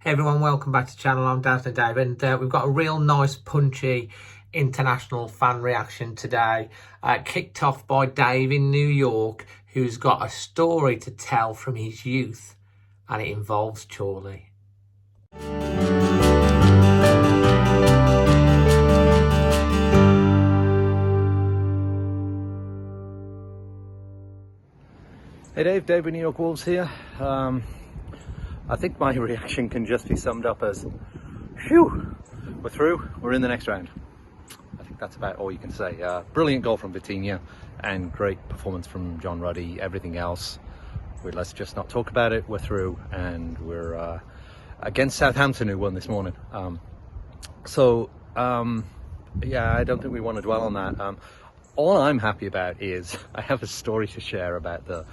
Hey everyone, welcome back to the channel. I'm Dazzling Dave, and we've got a real nice punchy international fan reaction today, kicked off by Dave in New York, who's got a story to tell from his youth, and it involves Chorley. Hey Dave with New York Wolves here. I think my reaction can just be summed up as, phew, we're through, we're in the next round. I think that's about all you can say. Brilliant goal from Vitinha and great performance from John Ruddy. Everything else, let's just not talk about it. We're through, and we're against Southampton, who won this morning. Yeah, I don't think we want to dwell on that. All I'm happy about is I have a story to share about the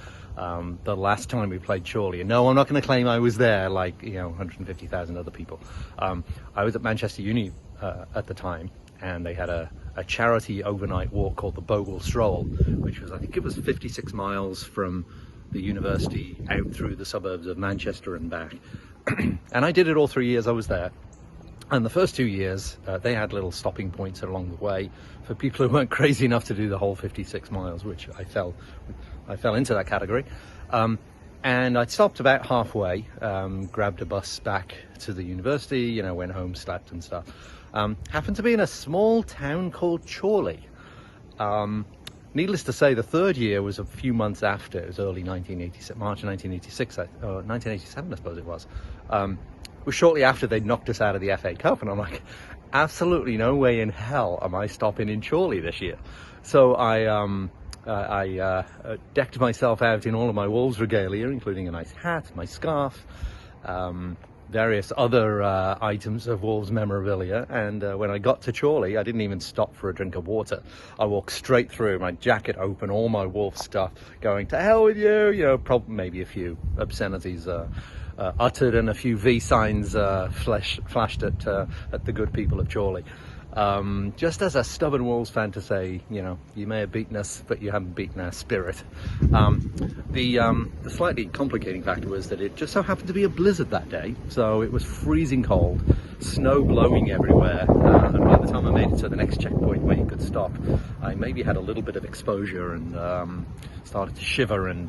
last time we played Chorley. And no, I'm not going to claim I was there like 150,000 other people. I was at Manchester Uni at the time, and they had a charity overnight walk called the Bogle Stroll, which was, I think it was 56 miles from the university out through the suburbs of Manchester and back. And I did it all 3 years I was there. And the first 2 years, they had little stopping points along the way for people who weren't crazy enough to do the whole 56 miles, which I fell into that category. And I stopped about halfway, grabbed a bus back to the university, went home, slept and stuff. Happened to be in a small town called Chorley. Needless to say, the third year was a few months after. It was early 1986, March 1986, 1987, I suppose it was. It was shortly after they'd knocked us out of the FA Cup, and I'm like, absolutely no way in hell am I stopping in Chorley this year. So I decked myself out in all of my Wolves regalia, including a nice hat, my scarf, various other items of Wolves memorabilia. And when I got to Chorley, I didn't even stop for a drink of water. I walked straight through, my jacket open, all my Wolves stuff, going, to hell with you, probably maybe a few obscenities uttered and a few V signs flashed at the good people of Chorley. Just as a stubborn Wolves fan to say, you may have beaten us, but you haven't beaten our spirit. The slightly complicating factor was that it just so happened to be a blizzard that day, so it was freezing cold, snow blowing everywhere, and by the time I made it to the next checkpoint where you could stop, I maybe had a little bit of exposure and started to shiver and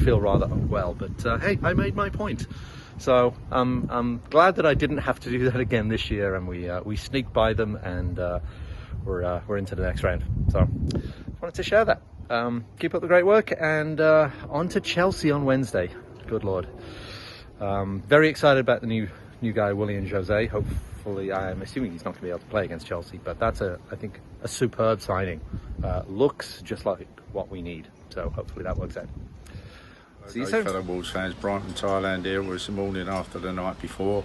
feel rather unwell. But hey, I made my point. So I'm glad that I didn't have to do that again this year, and we sneaked by them, and we're into the next round. So just wanted to share that. Keep up the great work, and on to Chelsea on Wednesday. Good Lord. Very excited about the new guy, Willian Jose. Hopefully, I'm assuming he's not going to be able to play against Chelsea, but that's I think a superb signing. Looks just like what we need. So hopefully that works out. See you soon. Fellow Wolves fans, Brighton, Thailand here. It was the morning after the night before,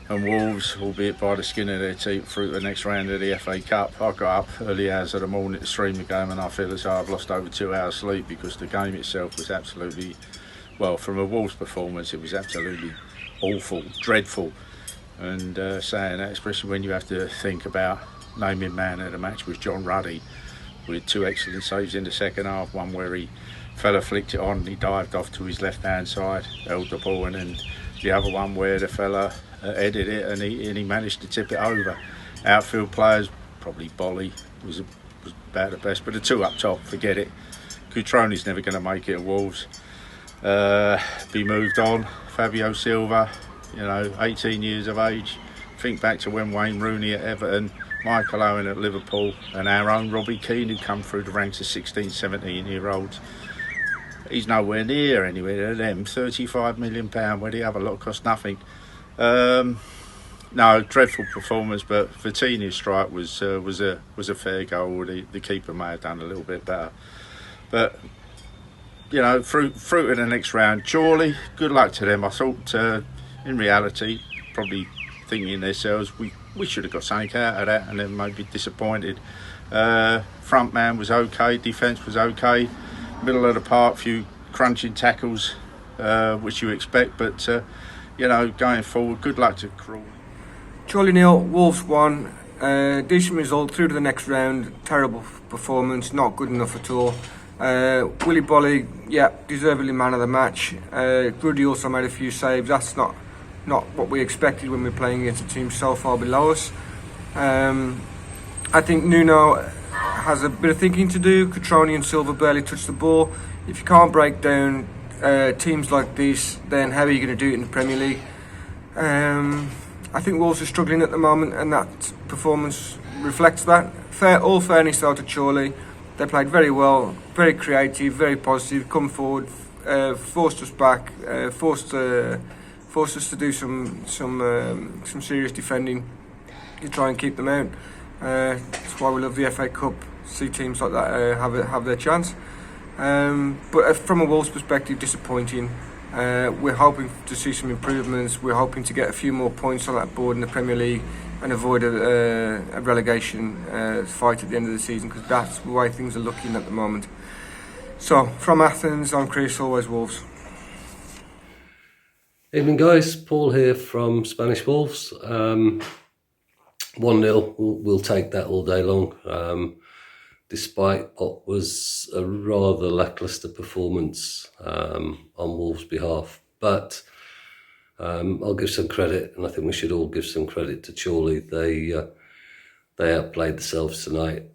and Wolves, albeit by the skin of their teeth, through the next round of the FA Cup. I got up early hours of the morning to stream the game, and I feel as though I've lost over 2 hours sleep, because the game itself was absolutely, well, from a Wolves performance, it was absolutely awful, dreadful. And saying that, especially when you have to think about naming man of the match, was John Ruddy, with 2 excellent saves in the second half. One where he fella flicked it on, he dived off to his left hand side, held the ball, and then the other one where the fella headed it and he managed to tip it over. Outfield players, probably Bolly was about the best, but the 2 up top, forget it. Cutroni's never going to make it at Wolves. Be moved on. Fabio Silva, 18 years of age. Think back to when Wayne Rooney at Everton, Michael Owen at Liverpool, and our own Robbie Keane, who come through the ranks of 16, 17-year-olds. He's nowhere near anywhere to them. £35 million, where the other lot cost nothing. No, dreadful performance, but Vitinha's strike was a fair goal. The keeper may have done a little bit better. But through to the next round. Chorley, good luck to them. I thought, in reality, probably thinking themselves, we should have got something out of that, and then maybe disappointed. Front man was okay, defence was okay. Middle of the park, few crunching tackles, which you expect, but going forward, good luck to Crawley. Chorley 0, Wolves 1. Decent result, through to the next round. Terrible performance, not good enough at all. Willy Bolly, yeah, deservedly man of the match. Ruddy also made a few saves. That's not not what we expected when we're playing against a team so far below us. I think Nuno has a bit of thinking to do. Catroni and Silva barely touched the ball. If you can't break down teams like this, then how are you going to do it in the Premier League? I think Wolves are struggling at the moment, and that performance reflects that. All fairness though to Chorley, they played very well, very creative, very positive, come forward, forced us back, forced us to do some serious defending to try and keep them out. That's why we love the FA Cup. See teams like that have their chance. But from a Wolves perspective, disappointing. We're hoping to see some improvements. We're hoping to get a few more points on that board in the Premier League and avoid a relegation fight at the end of the season, because that's the way things are looking at the moment. So, from Athens, I'm Chris, always Wolves. Evening guys, Paul here from Spanish Wolves. 1-0, we'll take that all day long. Despite what was a rather lacklustre performance on Wolves' behalf. But I'll give some credit, and I think we should all give some credit to Chorley. They outplayed themselves tonight.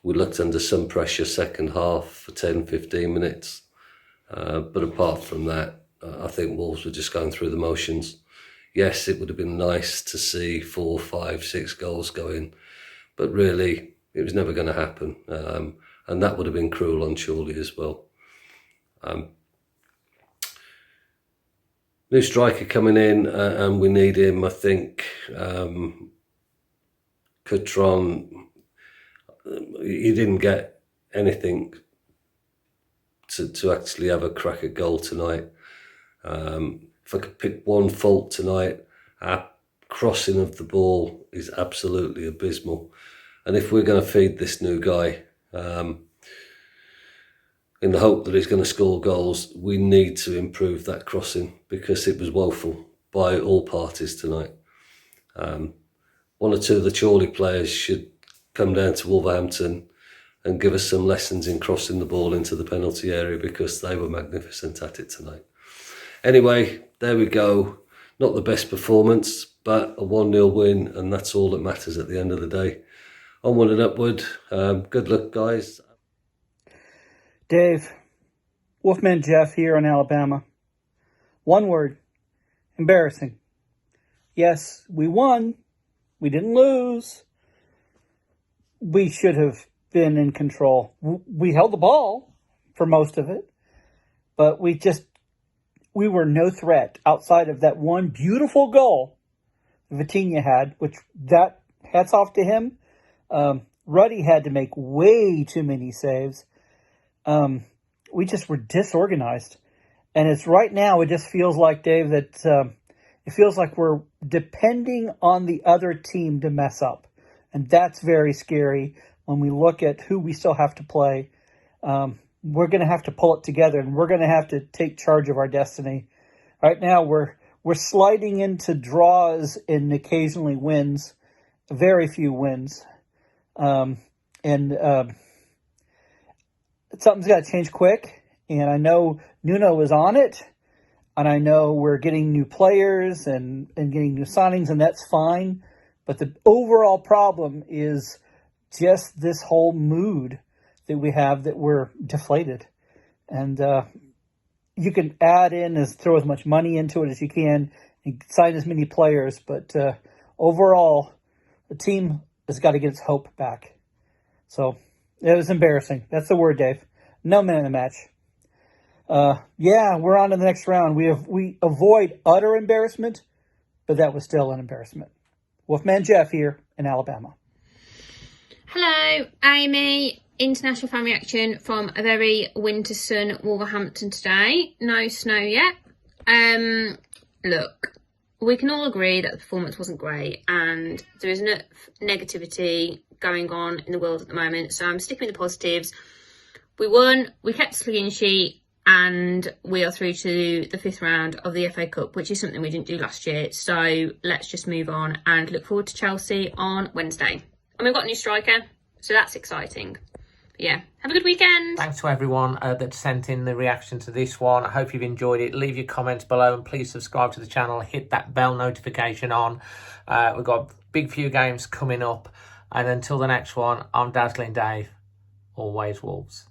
We looked under some pressure second half for 10-15 minutes. But apart from that, I think Wolves were just going through the motions. Yes, it would have been nice to see 4, 5, 6 goals go in, but really it was never going to happen. And that would have been cruel on Chorley as well. New striker coming in, and we need him. I think Catron, he didn't get anything to actually have a crack at goal tonight. If I could pick one fault tonight, our crossing of the ball is absolutely abysmal. And if we're going to feed this new guy, in the hope that he's going to score goals, we need to improve that crossing, because it was woeful by all parties tonight. One or two of the Chorley players should come down to Wolverhampton and give us some lessons in crossing the ball into the penalty area, because they were magnificent at it tonight. Anyway, there we go. Not the best performance, but a 1-0 win, and that's all that matters at the end of the day. Onward and upward. Good luck, guys. Dave, Wolfman Jeff here in Alabama. One word: embarrassing. Yes, we won. We didn't lose. We should have been in control. We held the ball for most of it, but we were no threat outside of that one beautiful goal Vitinha had, which that hats off to him. Ruddy had to make way too many saves. We just were disorganized. And it's right now, it just feels like, Dave, that it feels like we're depending on the other team to mess up. And that's very scary when we look at who we still have to play. We're going to have to pull it together, and we're going to have to take charge of our destiny. Right now, we're sliding into draws and occasionally wins, very few wins. Something's got to change quick, and I know Nuno is on it, and I know we're getting new players and getting new signings, and that's fine. But the overall problem is just this whole mood that we have, that we're deflated. And you can add in, throw as much money into it as you can and sign as many players, but overall, the team has got to get its hope back. So it was embarrassing. That's the word, Dave. No man in the match. We're on to the next round. We avoid utter embarrassment, but that was still an embarrassment. Wolfman Jeff here in Alabama. Hello, Amy. International fan reaction from a very winter-sun Wolverhampton today. No snow yet. Look, we can all agree that the performance wasn't great, and there is enough negativity going on in the world at the moment, so I'm sticking with the positives. We won, we kept a clean sheet, and we are through to the 5th round of the FA Cup, which is something we didn't do last year. So let's just move on and look forward to Chelsea on Wednesday. And we've got a new striker, so that's exciting. yeah, have a good weekend. Thanks to everyone that sent in the reaction to this one. I hope you've enjoyed it. Leave your comments below and please subscribe to the channel. Hit that bell notification on. We've got a big few games coming up. And until the next one, I'm Dazzling Dave. Always Wolves.